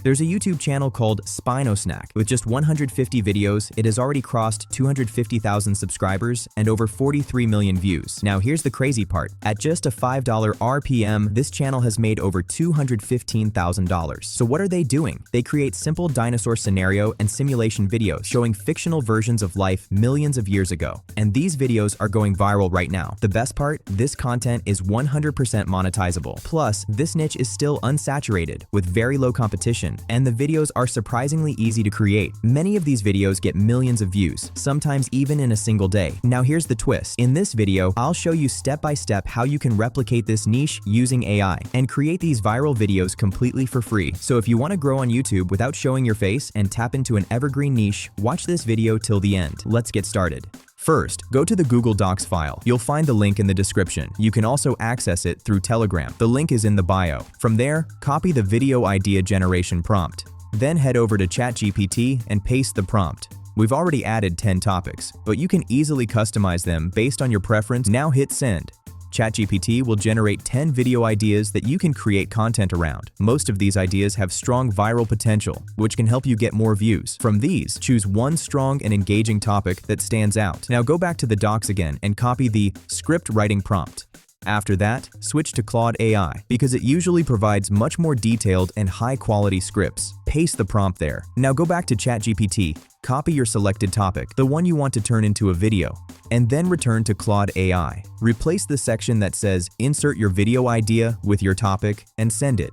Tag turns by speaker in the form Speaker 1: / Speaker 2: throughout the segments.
Speaker 1: There's a YouTube channel called Spinosnack. With just 150 videos, it has already crossed 250,000 subscribers and over 43 million views. Now here's the crazy part. At just a $5 RPM, this channel has made over $215,000. So what are they doing? They create simple dinosaur scenario and simulation videos showing fictional versions of life millions of years ago. And these videos are going viral right now. The best part? This content is 100% monetizable. Plus, this niche is still unsaturated with very low competition, and the videos are surprisingly easy to create. Many of these videos get millions of views, sometimes even in a single day. Now here's the twist. In this video, I'll show you step by step how you can replicate this niche using AI and create these viral videos completely for free. So if you want to grow on YouTube without showing your face and tap into an evergreen niche, watch this video till the end. Let's get started. First, go to the Google Docs file. You'll find the link in the description. You can also access it through Telegram. The link is in the bio. From there, copy the video idea generation prompt. Then head over to ChatGPT and paste the prompt. We've already added 10 topics, but you can easily customize them based on your preference. Now hit send. ChatGPT will generate 10 video ideas that you can create content around. Most of these ideas have strong viral potential, which can help you get more views. From these, choose one strong and engaging topic that stands out. Now go back to the docs again and copy the script writing prompt. After that, switch to Claude AI because it usually provides much more detailed and high-quality scripts. Paste the prompt there. Now go back to ChatGPT, copy your selected topic, the one you want to turn into a video, and then return to Claude AI. Replace the section that says "Insert your video idea" with your topic and send it.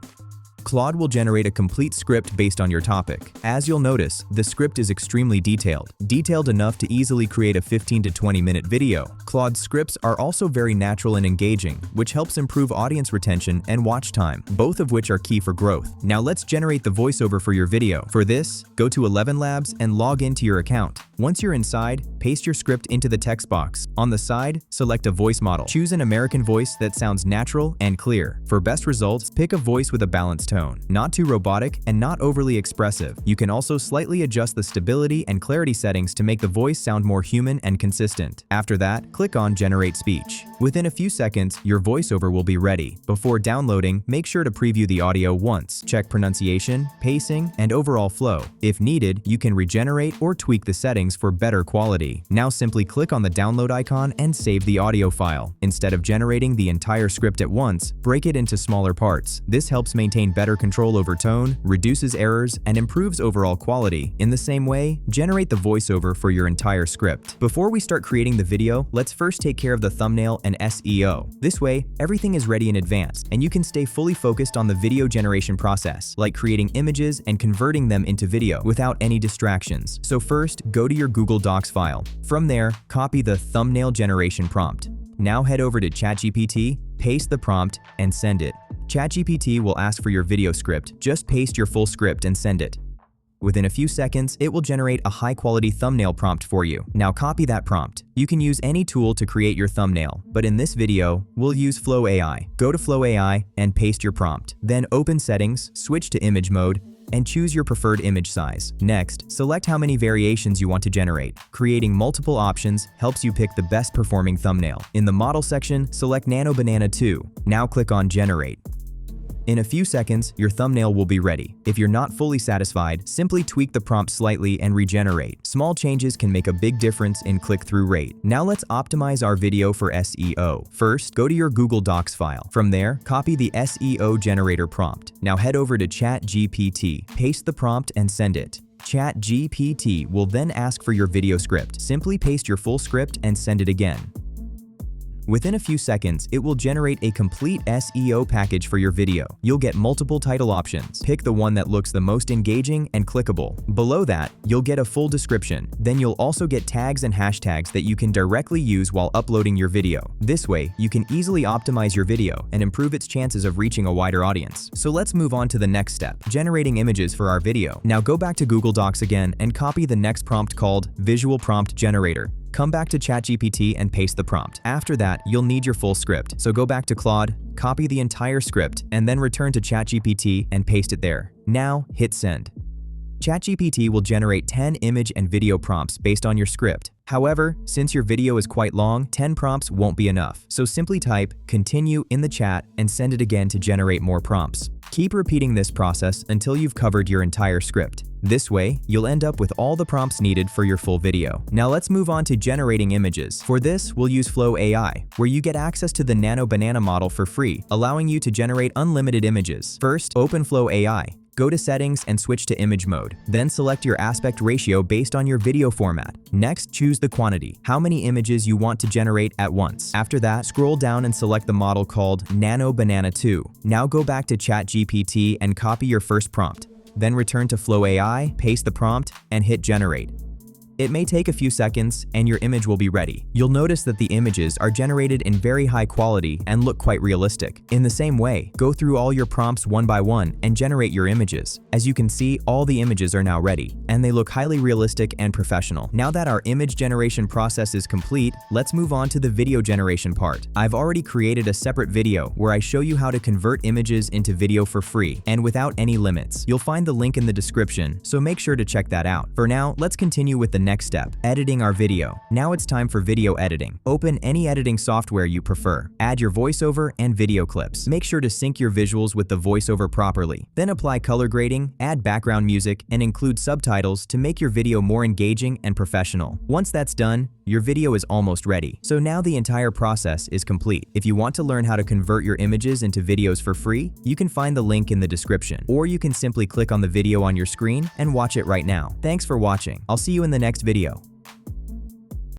Speaker 1: Claude will generate a complete script based on your topic. As you'll notice, the script is extremely detailed enough to easily create a 15 to 20-minute video. Claude's scripts are also very natural and engaging, which helps improve audience retention and watch time, both of which are key for growth. Now let's generate the voiceover for your video. For this, go to 11 Labs and log into your account. Once you're inside, paste your script into the text box. On the side, select a voice model. Choose an American voice that sounds natural and clear. For best results, pick a voice with a balanced tone, not too robotic and not overly expressive. You can also slightly adjust the stability and clarity settings to make the voice sound more human and consistent. After that, click on Generate Speech. Within a few seconds, your voiceover will be ready. Before downloading, make sure to preview the audio once. Check pronunciation, pacing, and overall flow. If needed, you can regenerate or tweak the settings for better quality. Now simply click on the download icon and save the audio file. Instead of generating the entire script at once, break it into smaller parts. This helps maintain better control over tone, reduces errors, and improves overall quality. In the same way, generate the voiceover for your entire script. Before we start creating the video, let's first take care of the thumbnail and SEO. This way, everything is ready in advance, and you can stay fully focused on the video generation process, like creating images and converting them into video without any distractions. So first, go to your Google Docs file. From there, copy the thumbnail generation prompt. Now head over to ChatGPT, paste the prompt, and send it. ChatGPT will ask for your video script. Just paste your full script and send it. Within a few seconds, it will generate a high-quality thumbnail prompt for you. Now copy that prompt. You can use any tool to create your thumbnail, but in this video, we'll use Flow AI. Go to Flow AI and paste your prompt. Then open Settings, switch to Image Mode, and choose your preferred image size. Next, select how many variations you want to generate. Creating multiple options helps you pick the best performing thumbnail. In the model section, select Nano Banana 2. Now click on Generate. In a few seconds, your thumbnail will be ready. If you're not fully satisfied, simply tweak the prompt slightly and regenerate. Small changes can make a big difference in click-through rate. Now let's optimize our video for SEO. First, go to your Google Docs file. From there, copy the SEO generator prompt. Now head over to ChatGPT, paste the prompt and send it. ChatGPT will then ask for your video script. Simply paste your full script and send it again. Within a few seconds, it will generate a complete SEO package for your video. You'll get multiple title options. Pick the one that looks the most engaging and clickable. Below that, you'll get a full description. Then you'll also get tags and hashtags that you can directly use while uploading your video. This way, you can easily optimize your video and improve its chances of reaching a wider audience. So let's move on to the next step, generating images for our video. Now go back to Google Docs again and copy the next prompt called Visual Prompt Generator. Come back to ChatGPT and paste the prompt. After that, you'll need your full script. So go back to Claude, copy the entire script, and then return to ChatGPT and paste it there. Now, hit send. ChatGPT will generate 10 image and video prompts based on your script. However, since your video is quite long, 10 prompts won't be enough. So simply type "continue" in the chat and send it again to generate more prompts. Keep repeating this process until you've covered your entire script. This way, you'll end up with all the prompts needed for your full video. Now let's move on to generating images. For this, we'll use Claude AI, where you get access to the Nano Banana model for free, allowing you to generate unlimited images. First, open Claude AI. Go to Settings and switch to Image Mode. Then select your aspect ratio based on your video format. Next, choose the quantity, how many images you want to generate at once. After that, scroll down and select the model called Nano Banana 2. Now go back to ChatGPT and copy your first prompt. Then return to Claude AI, paste the prompt, and hit Generate. It may take a few seconds, and your image will be ready. You'll notice that the images are generated in very high quality and look quite realistic. In the same way, go through all your prompts one by one and generate your images. As you can see, all the images are now ready, and they look highly realistic and professional. Now that our image generation process is complete, let's move on to the video generation part. I've already created a separate video where I show you how to convert images into video for free and without any limits. You'll find the link in the description, so make sure to check that out. For now, let's continue with the next step, editing our video. Now it's time for video editing. Open any editing software you prefer. Add your voiceover and video clips. Make sure to sync your visuals with the voiceover properly. Then apply color grading, add background music, and include subtitles to make your video more engaging and professional. Once that's done, your video is almost ready. So now the entire process is complete. If you want to learn how to convert your images into videos for free, you can find the link in the description, or you can simply click on the video on your screen and watch it right now. Thanks for watching. I'll see you in the next video.